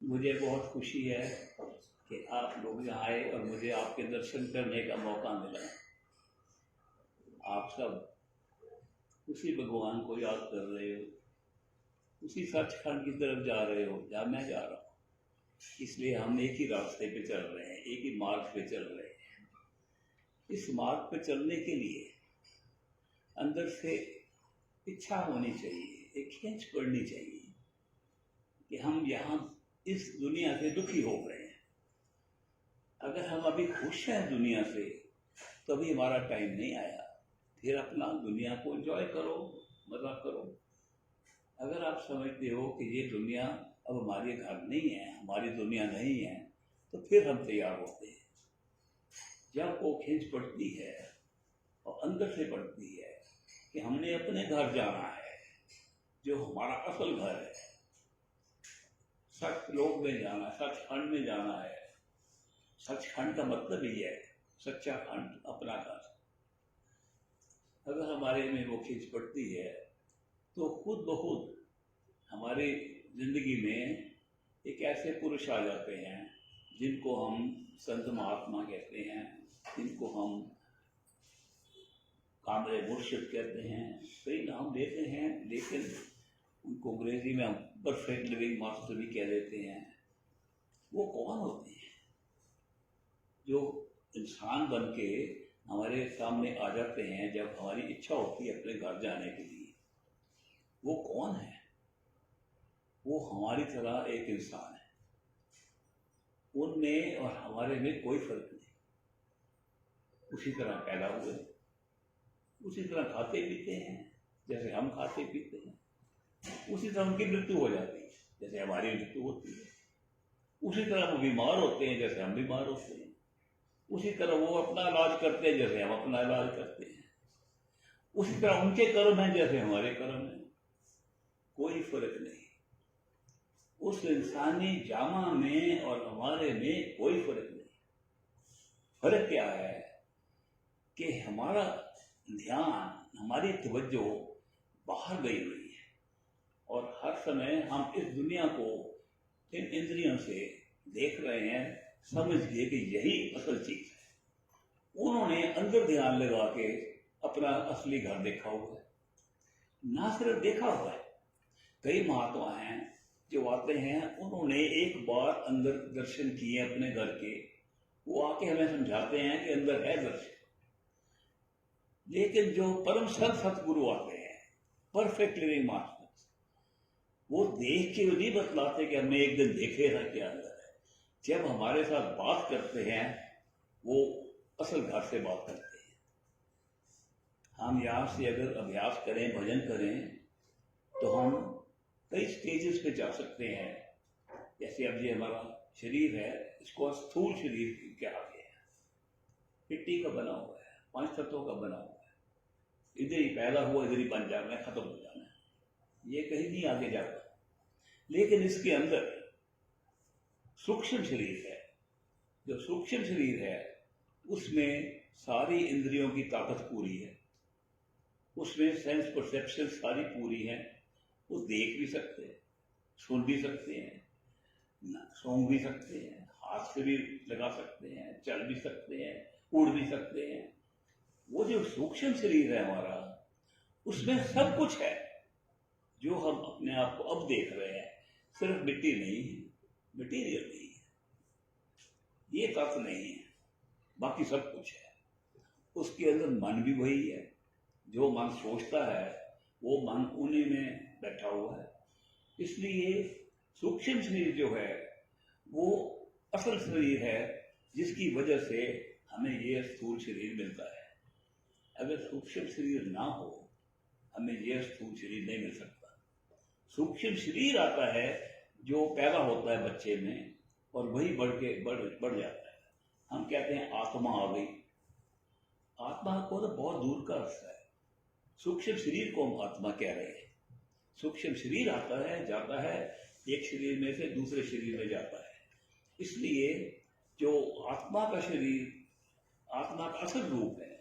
मुझे बहुत खुशी है कि आप लोग यहाँ आए और मुझे आपके दर्शन करने का मौका मिला। आप सब उसी भगवान को याद कर रहे हो, उसी सचखंड की तरफ जा रहे हो जहाँ मैं जा रहा हूँ। इसलिए हम एक ही रास्ते पे चल रहे हैं, एक ही मार्ग पे चल रहे हैं। इस मार्ग पे चलने के लिए अंदर से इच्छा होनी चाहिए, एक खींच पड़नी चाहिए कि हम यहाँ इस दुनिया से दुखी हो गए हैं। अगर हम अभी खुश हैं दुनिया से तो अभी हमारा टाइम नहीं आया। फिर अपना दुनिया को एंजॉय करो, मजा करो। अगर आप समझते हो कि ये दुनिया अब हमारे घर नहीं है, हमारी दुनिया नहीं है, तो फिर हम तैयार होते हैं। जब वो खींच पड़ती है और अंदर से पड़ती है कि हमने अपने घर जाना है, जो हमारा असल घर है, सचलोक में जाना, सचखंड में जाना है। सचखंड का मतलब ही है सच्चा खंड, अपना घर। अगर हमारे में वो खींच पड़ती है तो खुद ब खुद हमारी जिंदगी में एक ऐसे पुरुष आ जाते हैं जिनको हम संत महात्मा कहते हैं, जिनको हम कामरे मुर्शिद कहते हैं, कई नाम देते हैं, लेकिन उनको अंग्रेजी में हम परफेक्ट लिविंग मास्टर भी कह देते हैं। वो कौन होते हैं जो इंसान बन के हमारे सामने आ जाते हैं जब हमारी इच्छा होती है अपने घर जाने के लिए? वो कौन है? वो हमारी तरह एक इंसान है। उनमें और हमारे में कोई फर्क नहीं। उसी तरह पैदा हुए, उसी तरह खाते पीते हैं जैसे हम खाते पीते हैं, उसी तरह उनकी मृत्यु हो जाती है जैसे हमारी मृत्यु होती है, उसी तरह वो बीमार होते हैं जैसे हम बीमार होते हैं, उसी तरह वो अपना इलाज करते हैं जैसे हम अपना इलाज करते हैं, उसी तरह उनके कर्म हैं जैसे हमारे कर्म हैं। कोई फर्क नहीं। उस इंसानी जामा में और हमारे में कोई फर्क नहीं। फर्क क्या है कि हमारा ध्यान, हमारी तवज्जो बाहर गई हुई है और हर समय हम इस दुनिया को इन इंद्रियों से देख रहे हैं, समझ गए कि यही असल चीज है। उन्होंने अंदर ध्यान लगा के अपना असली घर देखा हुआ है। ना सिर्फ देखा हुआ है, कई महात्मा हैं जो आते हैं, उन्होंने एक बार अंदर दर्शन किए अपने घर के, वो आके हमें समझाते हैं कि अंदर है दर्शन। लेकिन जो परम सतगुरु आते हैं, परफेक्ट लिविंग मास्टर्स, वो देख के नहीं बतलाते कि हमने एक दिन देखे था क्या अंदर है। जब हमारे साथ बात करते हैं वो असल घर से बात करते हैं। हम यहाँ से अगर अभ्यास करें, भजन करें, तो हम कई स्टेजेस पे जा सकते हैं। जैसे अब ये हमारा शरीर है, इसको स्थूल शरीर कहा गया है। मिट्टी का बना हुआ है, 5 तत्वों का बना हुआ है। इधर ही पैदा हुआ, इधर ही बन जाना है, खत्म हो जाना है, ये कहीं नहीं आगे जाता। लेकिन इसके अंदर सूक्ष्म शरीर है। जो सूक्ष्म शरीर है उसमें सारी इंद्रियों की ताकत पूरी है, उसमें सेंस परसेप्शन सारी पूरी है। वो देख भी सकते हैं, सुन भी सकते हैं, सूंघ भी सकते हैं, हाथ से भी लगा सकते हैं, चल भी सकते हैं, उड़ भी सकते हैं। वो जो सूक्ष्म शरीर है हमारा, उसमें सब कुछ है जो हम अपने आप को अब देख रहे हैं। सिर्फ मिट्टी नहीं है, मटीरियल नहीं है, ये तत्व नहीं है, बाकी सब कुछ है। उसके अंदर मन भी वही है। जो मन सोचता है वो मन उन्हीं में बैठा हुआ है। इसलिए सूक्ष्म शरीर जो है वो असल शरीर है, जिसकी वजह से हमें ये स्थूल शरीर मिलता है। अगर सूक्ष्म शरीर ना हो, हमें ये स्थूल शरीर नहीं मिल सकता। सूक्ष्म शरीर आता है जो पैदा होता है बच्चे में, और वही बढ़ जाता है। हम कहते हैं आत्मा आ गई। आत्मा को तो बहुत दूर का अर्थ है। सूक्ष्म शरीर को हम आत्मा कह रहे हैं। सूक्ष्म शरीर आता है, जाता है, एक शरीर में से दूसरे शरीर में जाता है। इसलिए जो आत्मा का शरीर, आत्मा का असल रूप है,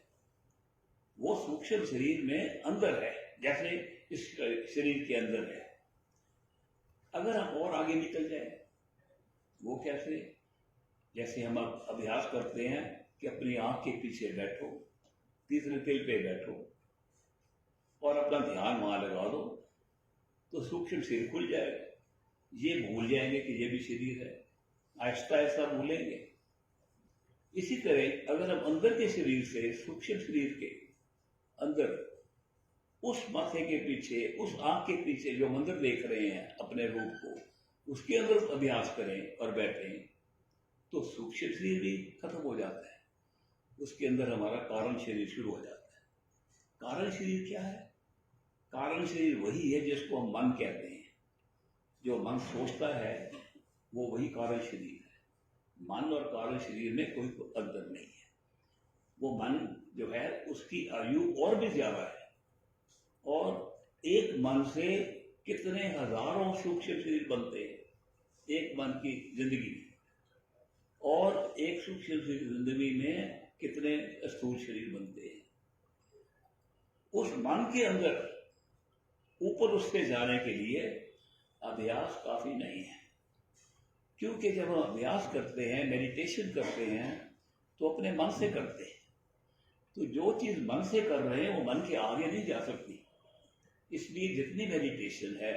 वो सूक्ष्म शरीर में अंदर है, जैसे इस शरीर के अंदर है। अगर हम और आगे निकल जाए वो कैसे? जैसे हम अब अभ्यास करते हैं कि अपनी आंख के पीछे बैठो, तीसरे तिल पे बैठो और अपना ध्यान वहां लगा दो, तो सूक्ष्म शरीर खुल जाएगा। ये भूल जाएंगे कि ये भी शरीर है, आहिस्ता आहिस्ता भूलेंगे। इसी तरह अगर हम अंदर के शरीर से सूक्ष्म शरीर के अंदर उस माथे के पीछे, उस आंख के पीछे जो मंदिर देख रहे हैं अपने रूप को, उसके अंदर अभ्यास करें और बैठें, तो सूक्ष्म शरीर भी खत्म हो जाता है। उसके अंदर हमारा कारण शरीर शुरू हो जाता है। कारण शरीर क्या है? कारण शरीर वही है जिसको हम मन कहते हैं। जो मन सोचता है वो वही कारण शरीर है। मन और कारण शरीर में कोई अंतर नहीं है। वो मन जो है उसकी आयु और भी ज्यादा है, और एक मन से कितने हजारों सूक्ष्म शरीर बनते हैं एक मन की जिंदगी में, और एक सूक्ष्म शरीर जिंदगी में कितने स्थूल शरीर बनते हैं। उस मन के अंदर ऊपर उससे जाने के लिए अभ्यास काफी नहीं है, क्योंकि जब हम अभ्यास करते हैं, मेडिटेशन करते हैं, तो अपने मन से करते हैं। तो जो चीज मन से कर रहे हैं वो मन के आगे नहीं जा सकती। इसलिए जितनी मेडिटेशन है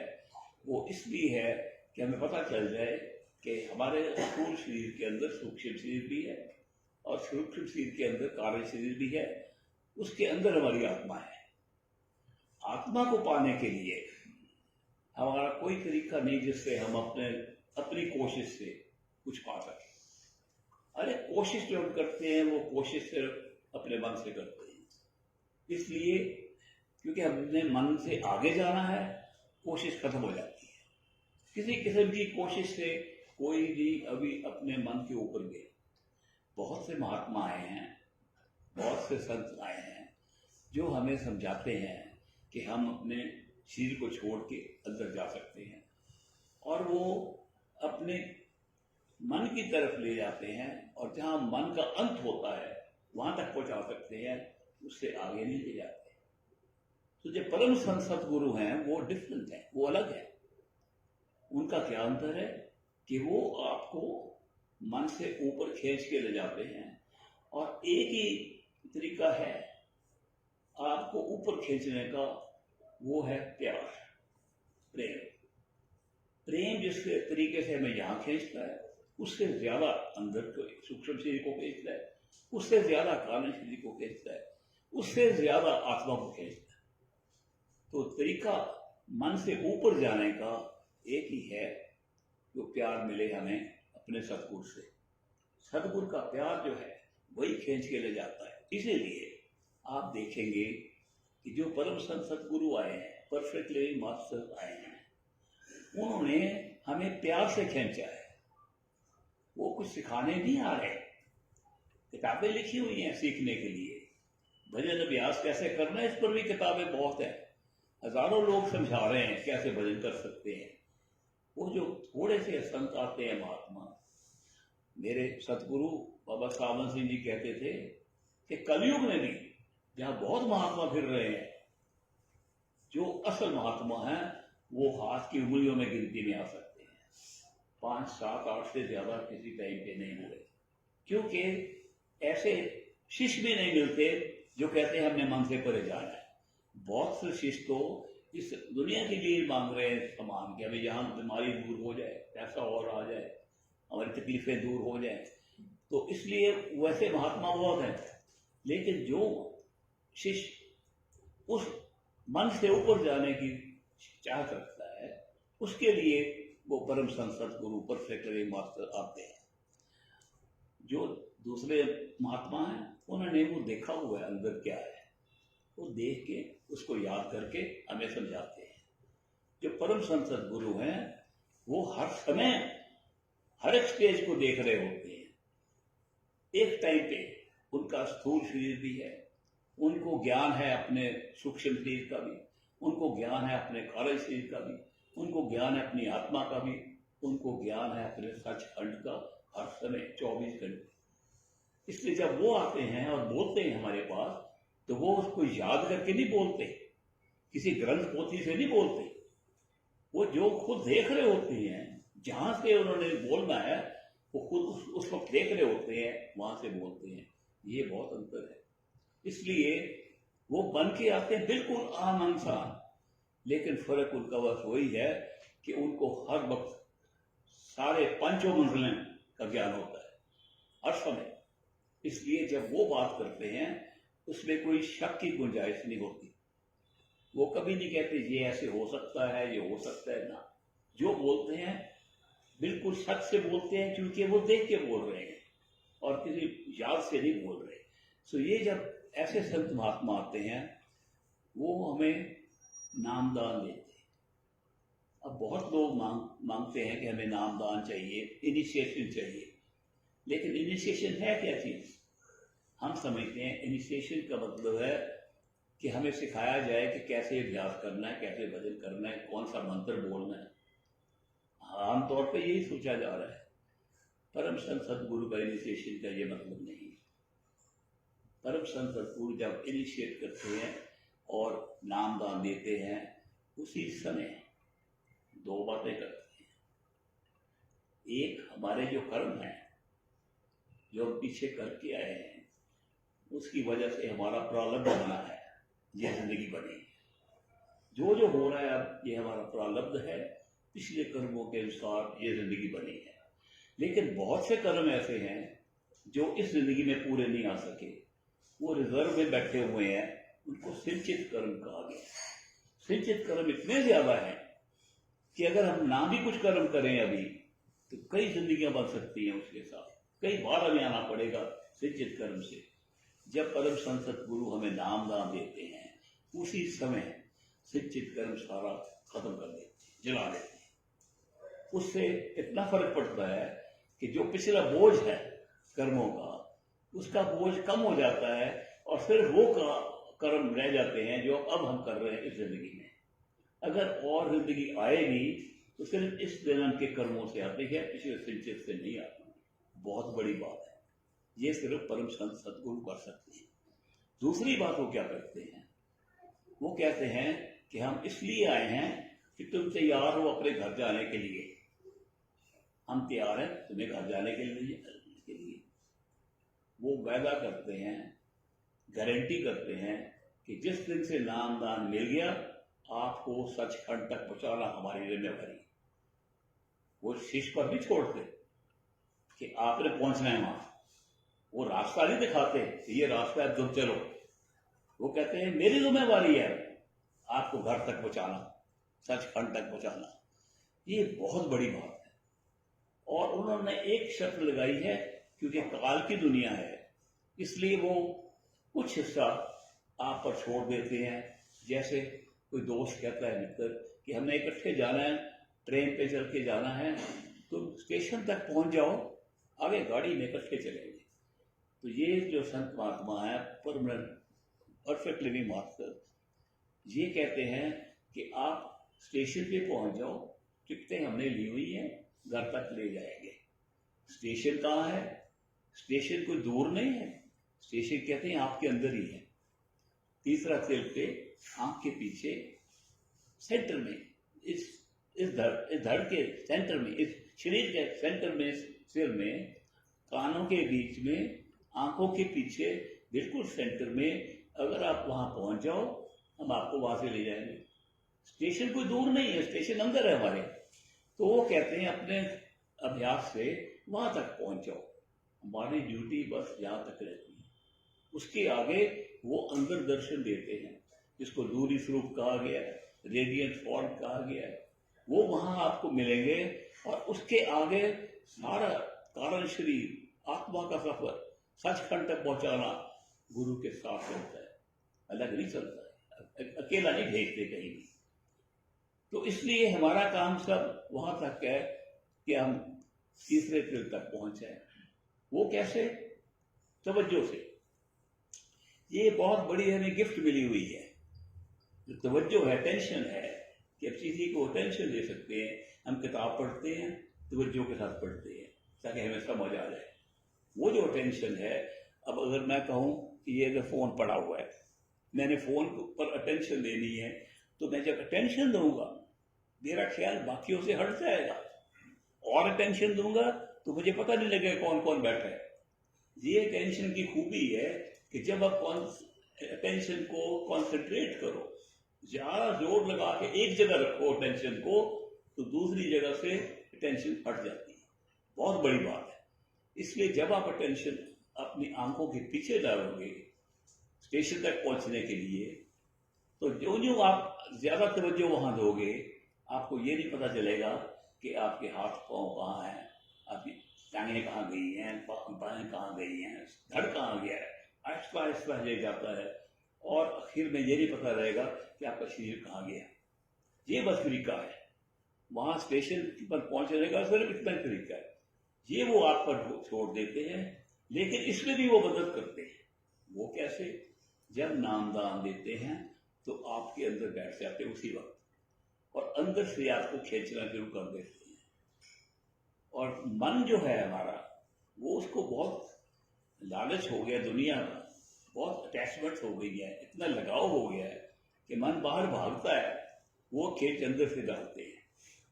वो इसलिए है कि हमें पता चल जाए कि हमारे स्थूल शरीर के अंदर सूक्ष्म शरीर भी है और सूक्ष्म शरीर के अंदर कारण शरीर भी है। उसके अंदर हमारी आत्मा है। आत्मा को पाने के लिए हमारा कोई तरीका नहीं जिससे हम अपनी कोशिश से कुछ पा सकें। अरे कोशिश जो हम करते हैं वो कोशिश सिर्फ अपने मन से करते हैं। इसलिए क्योंकि हमने मन से आगे जाना है, कोशिश खत्म हो जाती है। किसी किस्म की कोशिश से कोई भी अभी अपने मन के ऊपर गए। बहुत से महात्मा आए हैं, बहुत से संत आए हैं जो हमें समझाते हैं कि हम अपने शरीर को छोड़ के अंदर जा सकते हैं, और वो अपने मन की तरफ ले जाते हैं, और जहां मन का अंत होता है वहां तक पहुंचा सकते हैं, उससे आगे नहीं ले जाते। तो जो परम संत सतगुरु हैं वो डिफरेंट है, वो अलग है। उनका क्या अंतर है कि वो आपको मन से ऊपर खींच के ले जाते हैं, और एक ही तरीका है आपको ऊपर खींचने का, वो है प्यार, प्रेम। प्रेम जिस तरीके से हमें यहां खींचता है उससे ज्यादा अंदर को सूक्ष्म शरीर को खींचता है, उससे ज्यादा कारण शरीर को खींचता है, उससे ज्यादा आत्मा को खींचता है। तो तरीका मन से ऊपर जाने का एक ही है, जो प्यार मिले हमें अपने सतगुरु से। सतगुरु का प्यार जो है वही खींच के ले जाता है। इसीलिए आप देखेंगे कि जो परम संत सतगुरु आए हैं, परफेक्ट लिविंग मास्टर आए हैं, उन्होंने हमें प्यार से खींचा है। वो कुछ सिखाने नहीं आ रहे। किताबें लिखी हुई हैं सीखने के लिए। भजन अभ्यास कैसे करना है इस पर भी किताबें बहुत है। हजारों लोग समझा रहे हैं कैसे भजन कर सकते हैं। वो जो थोड़े से संत आते हैं महात्मा, मेरे सतगुरु बाबा सावन सिंह जी कहते थे कि कलयुग में भी जहां बहुत महात्मा फिर रहे हैं, जो असल महात्मा हैं वो हाथ की उंगलियों में गिनती में आ सकते हैं। 5, 7, 8 से ज्यादा किसी टाइम पे नहीं हुए, क्योंकि ऐसे शिष्य भी नहीं मिलते जो कहते हैं हमने मन से परे जाना है। बहुत से शिष्य तो इस दुनिया के लिए मांग रहे हैं सामान, कि हमें यहाँ बीमारी दूर हो जाए, पैसा और आ जाए, हमारी तकलीफें दूर हो जाए। तो इसलिए वैसे महात्मा बहुत हैं, लेकिन जो शिष्य उस मन से ऊपर जाने की चाहत रखता है, उसके लिए वो परम संत सतगुरु परफेक्ट लिविंग मास्टर आते हैं। जो दूसरे महात्मा हैं उन्होंने वो देखा हुआ है अंदर क्या है, वो देख के उसको याद करके हमें समझाते हैं। जो परम संत सतगुरु हैं वो हर समय हर एक स्टेज को देख रहे होते हैं। एक टाइम पे उनका स्थूल शरीर भी है, उनको ज्ञान है अपने सूक्ष्म शरीर का भी, उनको ज्ञान है अपने कारण शरीर का भी, उनको ज्ञान है अपनी आत्मा का भी, उनको ज्ञान है अपने सचखंड का हर समय 24 घंटे। इसलिए जब वो आते हैं और बोलते हैं हमारे पास, तो वो उसको याद करके नहीं बोलते, किसी ग्रंथ पोथी से नहीं बोलते। वो जो खुद देख रहे होते हैं जहां से उन्होंने बोलना है वो खुद उस वक्त देख रहे होते हैं, वहां से बोलते हैं। ये बहुत अंतर है। इसलिए वो बन के आते हैं बिल्कुल आम इंसान, लेकिन फर्क उनका बस वही है कि उनको हर वक्त सारे पंचों मंजिलें का ज्ञान होता है हर समय। इसलिए जब वो बात करते हैं उसमें कोई शक की गुंजाइश नहीं होती। वो कभी नहीं कहते ये ऐसे हो सकता है, ये हो सकता है ना। जो बोलते हैं बिल्कुल सच से बोलते हैं, क्योंकि वो देख के बोल रहे हैं और किसी याद से नहीं बोल रहे। सो ये जब ऐसे संत महात्मा आते हैं वो हमें नामदान देते हैं। अब बहुत लोग मांगते हैं कि हमें नामदान चाहिए, इनिशिएशन चाहिए, लेकिन इनिशिएशन है क्या चीज? हम समझते हैं इनिशिएशन का मतलब है कि हमें सिखाया जाए कि कैसे अभ्यास करना है, कैसे भजन करना है, कौन सा मंत्र बोलना है। आमतौर पे यही सोचा जा रहा है। परम संत सदगुरु का इनिशिएशन का ये मतलब नहीं है। परम संत सदगुरु जब इनिशिएट करते हैं और नामदान देते हैं, उसी समय दो बातें करते हैं। एक, हमारे जो कर्म है, जो हम पीछे करके आए हैं, उसकी वजह से हमारा प्रारब्ध बना है, ये जिंदगी बनी है। जो जो हो रहा है अब ये हमारा प्रारब्ध है, पिछले कर्मों के अनुसार ये जिंदगी बनी है। लेकिन बहुत से कर्म ऐसे हैं जो इस जिंदगी में पूरे नहीं आ सके, वो रिजर्व में बैठे हुए हैं, उनको सिंचित कर्म कहा गया। सिंचित कर्म इतने ज्यादा है कि अगर हम ना भी कुछ कर्म करें अभी, तो कई जिंदगियां बन सकती हैं उसके साथ, कई बार हमें आना पड़ेगा सिंचित कर्म से। जब परम संत सदगुरु हमें नाम दान देते हैं, उसी समय सिंचित कर्म सारा खत्म कर देते हैं, जला देते हैं। उससे इतना फर्क पड़ता है कि जो पिछला बोझ है कर्मों का, उसका बोझ कम हो जाता है और सिर्फ वो कर्म रह जाते हैं जो अब हम कर रहे हैं इस जिंदगी में। अगर और जिंदगी आएगी तो सिर्फ इस जन्म के कर्मों से आती है, पिछले सिंचित से नहीं आती। बहुत बड़ी बात है, ये सिर्फ परम संत सदगुरु कर सकते हैं। दूसरी बात वो क्या करते हैं, वो कहते हैं कि हम इसलिए आए हैं कि तुम तैयार हो अपने घर जाने के लिए। हम तैयार हैं तुम्हें घर जाने के लिए। वो वादा करते हैं, गारंटी करते हैं कि जिस दिन से नाम दान मिल गया, आपको सचखंड तक पहुंचाना हमारी जिम्मेवारी। वो शीश पर नहीं छोड़ते कि आपने पहुंचना है वहां, वो रास्ता नहीं दिखाते कि ये रास्ता है तुम चलो। वो कहते हैं मेरी जिम्मेवारी है आपको घर तक पहुंचाना, सचखंड तक पहुंचाना। ये बहुत बड़ी बात है। और उन्होंने एक शर्त लगाई है, क्योंकि काल की दुनिया है, इसलिए वो कुछ हिस्सा आप पर छोड़ देते हैं। जैसे कोई दोस्त कहता है मित्र कि हमने इकट्ठे जाना है, ट्रेन पे चल के जाना है, तो स्टेशन तक पहुंच जाओ, आगे गाड़ी में इकट्ठे चलेंगे। तो ये जो संत महात्मा है, परमानेंट परफेक्ट लिविंग मास्टर, ये कहते हैं कि आप स्टेशन पे पहुंच जाओ, टिकटें हमने ली हुई हैं, घर तक ले जाएंगे। स्टेशन कहाँ है? स्टेशन कोई दूर नहीं है, स्टेशन कहते हैं आपके अंदर ही है। तीसरा सेल पे आंख के पीछे सेंटर में, इस धड़ के सेंटर में, इस शरीर के सेंटर में, सिर में, कानों के बीच में, आंखों के पीछे बिल्कुल सेंटर में, अगर आप वहां पहुंच जाओ हम आपको वहां से ले जाएंगे। स्टेशन कोई दूर नहीं है, स्टेशन अंदर है हमारे। तो वो कहते हैं अपने अभ्यास से वहां तक पहुंच जाओ, हमारी ड्यूटी बस यहां तक रहती है। उसके आगे वो अंदर दर्शन देते हैं, जिसको दूरी स्वरूप कहा गया है, रेडियंट फॉर्म कहा गया है, वो वहां आपको मिलेंगे। और उसके आगे सारा कारण शरीर, आत्मा का सफर, सचखंड तक पहुंचाना गुरु के साथ चलता है, अलग नहीं चलता है, अकेला नहीं भेजते कहीं भी। तो इसलिए हमारा काम सब वहां तक है कि हम तीसरे फिर तक पहुंच जाए। वो कैसे? तवज्जो से। ये बहुत बड़ी हमें गिफ्ट मिली हुई है, जो तवज्जो है, टेंशन है, कि अब किसी को टेंशन दे सकते हैं। हम किताब पढ़ते हैं, तवज्जो के साथ पढ़ते हैं ताकि हमें समझ आ जाए। वो जो टेंशन है, अब अगर मैं कहूँ कि ये अगर फोन पड़ा हुआ है, मैंने फोन पर अटेंशन देनी है, तो मैं जब अटेंशन दूंगा मेरा ख्याल बाकियों से हट जाएगा। और अटेंशन दूंगा तो मुझे पता नहीं लगेगा कौन कौन बैठा है। ये अटेंशन की खूबी है कि जब आप अटेंशन को कॉन्सेंट्रेट करो, ज्यादा जोर लगा के एक जगह रखो अटेंशन को, तो दूसरी जगह से अटेंशन हट जाती है। बहुत बड़ी बात है। इसलिए जब आप अटेंशन अपनी आंखों के पीछे डालोगे स्टेशन तक पहुंचने के लिए, तो जो जो आप ज्यादा तवज्जो वहां दोगे, आपको ये नहीं पता चलेगा कि आपके हाथ पांव कहाँ हैं, आपकी टांगें कहाँ गई हैं, बाहें कहाँ गई हैं, धड़ कहाँ गया है, आहिस्ता आहिस्ता ले जाता है, और आखिर में ये नहीं पता रहेगा कि आपका शरीर कहाँ गया। ये बस तरीका है, वहां स्टेशन पर पहुंचने का सिर्फ इतना तरीका है। ये वो आप पर छोड़ देते हैं, लेकिन इसमें भी वो मदद करते हैं। वो कैसे? जब नामदान देते हैं तो आपके अंदर बैठ जाते हैं उसी वक्त, और अंदर से आपको खींचना शुरू कर देते हैं। और मन जो है हमारा, वो उसको बहुत लालच हो गया दुनिया का, बहुत अटैचमेंट हो गई है, इतना लगाव हो गया है कि मन बाहर भागता है, वो खींच अंदर से डालते हैं।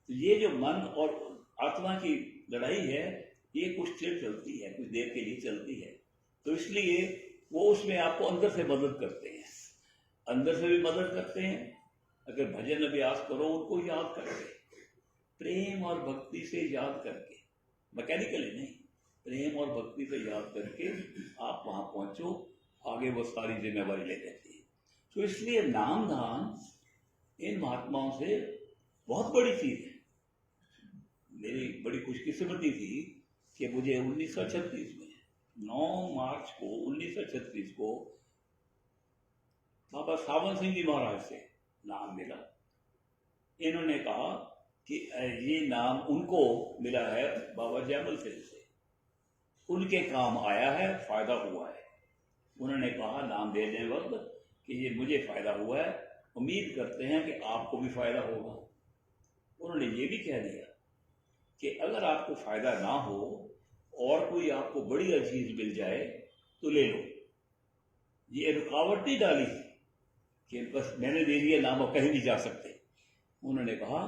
तो ये जो मन और आत्मा की लड़ाई है, ये कुछ देर चलती है, कुछ देर के लिए चलती है। तो इसलिए वो उसमें आपको अंदर से मदद करते हैं, अंदर से भी मदद करते हैं। अगर भजन अभ्यास करो, उनको याद करके, प्रेम और भक्ति से याद करके, मैकेनिकली नहीं, प्रेम और भक्ति से याद करके आप वहां पहुंचो, आगे वो सारी जिम्मेवारी ले लेती है। तो इसलिए नामदान इन महात्माओं से बहुत बड़ी चीज है। मेरी बड़ी खुशकिस्मती थी कि मुझे 1936 में 9 मार्च को 1936 को बाबा सावन सिंह जी महाराज से नाम मिला। इन्होंने कहा कि ये नाम उनको मिला है बाबा जयमल सिंह से, उनके काम आया है, फायदा हुआ है। उन्होंने कहा नाम देने वक्त कि ये मुझे फायदा हुआ है, उम्मीद करते हैं कि आपको भी फायदा होगा। उन्होंने ये भी कह दिया कि अगर आपको फायदा ना हो और कोई आपको बढ़िया चीज मिल जाए तो ले लो। ये रुकावट नहीं डाली कि बस मैंने दे दिया नाम, अब कहीं नहीं जा सकते। उन्होंने कहा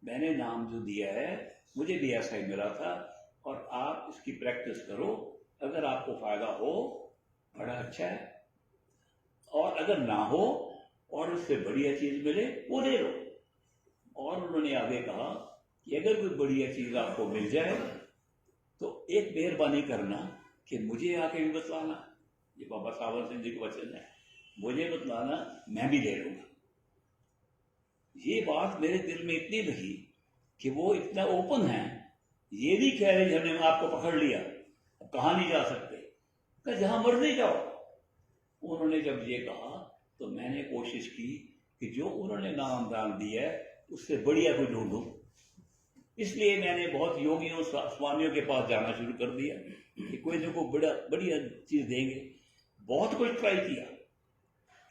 मैंने नाम जो दिया है मुझे भी ऐसा ही मिला था, और आप इसकी प्रैक्टिस करो, अगर आपको फायदा हो बड़ा अच्छा है, और अगर ना हो और उससे बढ़िया चीज मिले वो ले लो। और उन्होंने आगे कहा कि अगर कोई बढ़िया चीज आपको मिल जाए तो एक मेहरबानी करना कि मुझे आके भी बतलाना। ये बाबा सावन सिंह जी के वचन है, मुझे बतलाना, मैं भी ले लूंगा। ये बात मेरे दिल में इतनी लगी कि वो इतना ओपन है, ये भी कह रहे हमने आपको पकड़ लिया, अब कहाँ नहीं जा सकते, कहा जहां मर्जी जाओ। उन्होंने जब ये कहा तो मैंने कोशिश की कि जो उन्होंने नाम दान दिया है उससे बढ़िया कोई ढूंढूं। इसलिए मैंने बहुत योगियों स्वामियों के पास जाना शुरू कर दिया कि कोई जो को बढ़िया चीज देंगे। बहुत कुछ ट्राई किया,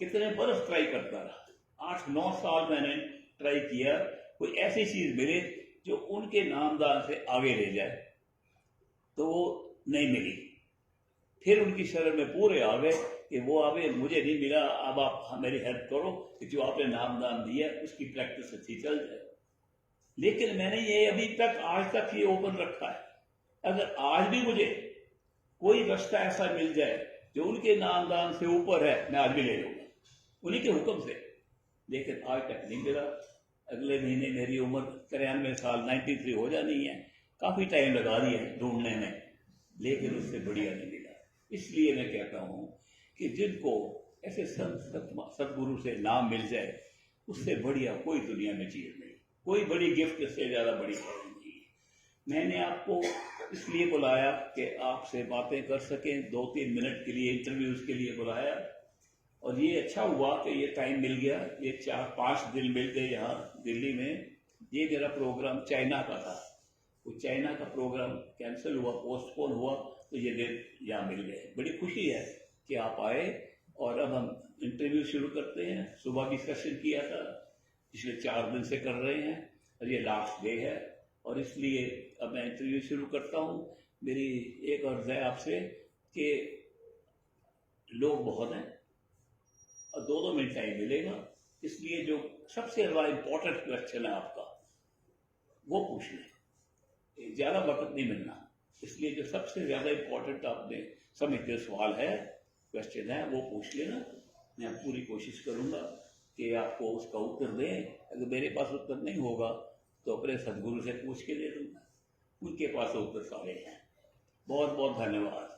कितने बरस ट्राई करता रहा, 8-9 साल मैंने ट्राई किया कोई ऐसी चीज मिले जो उनके नामदान से आगे ले जाए, तो वो नहीं मिली। फिर उनकी शरण में पूरे आ गए कि वो आगे मुझे नहीं मिला, अब आप मेरी हेल्प करो कि जो आपने नामदान दिया उसकी प्रैक्टिस अच्छी चल जाए। लेकिन मैंने ये अभी तक आज तक ये ओपन रखा है, अगर आज भी मुझे कोई रास्ता ऐसा मिल जाए जो उनके नामदान से ऊपर है, मैं आज भी ले लूंगा उन्हीं के हुक्म से। लेकिन आज तक नहीं मिला। अगले महीने मेरी उम्र 93 साल 93 हो जानी है, काफी टाइम लगा दिया ढूंढने में, लेकिन उससे बढ़िया नहीं मिला। इसलिए मैं कहता हूं कि जिनको ऐसे सतगुरु से नाम मिल जाए उससे बढ़िया कोई दुनिया में चीज नहीं, कोई बड़ी गिफ्ट से ज्यादा बड़ी नहीं। मैंने आपको इसलिए बुलाया कि आपसे बातें कर सकें, 2-3 मिनट के लिए इंटरव्यूज के लिए बुलाया, और ये अच्छा हुआ कि ये टाइम मिल गया। ये 4-5 दिन मिल गए यहाँ दिल्ली में। ये मेरा प्रोग्राम चाइना का था, वो चाइना का प्रोग्राम कैंसिल हुआ, पोस्टपोन हुआ, तो ये दिन यहाँ मिल गए। बड़ी खुशी है कि आप आए, और अब हम इंटरव्यू शुरू करते हैं। सुबह भी सेशन किया था, पिछले 4 दिन से कर रहे हैं, और ये लास्ट डे है, और इसलिए अब मैं इंटरव्यू शुरू करता हूँ। मेरी एक अर्ज है आपसे कि लोग बहुत हैं और 2-2 मिनट टाइम मिलेगा, इसलिए जो सबसे बड़ा इंपॉर्टेंट क्वेश्चन है आपका वो पूछ लें। ज़्यादा वक्त नहीं मिलना, इसलिए जो सबसे ज़्यादा इम्पोर्टेंट आपने समझते सवाल है, क्वेश्चन है, वो पूछ लेना। मैं पूरी कोशिश करूँगा कि आपको उसका उत्तर दें। अगर मेरे पास उत्तर नहीं होगा तो अपने सदगुरु से पूछ के दे दूँगा, उनके पास उत्तर सारे हैं। बहुत बहुत धन्यवाद।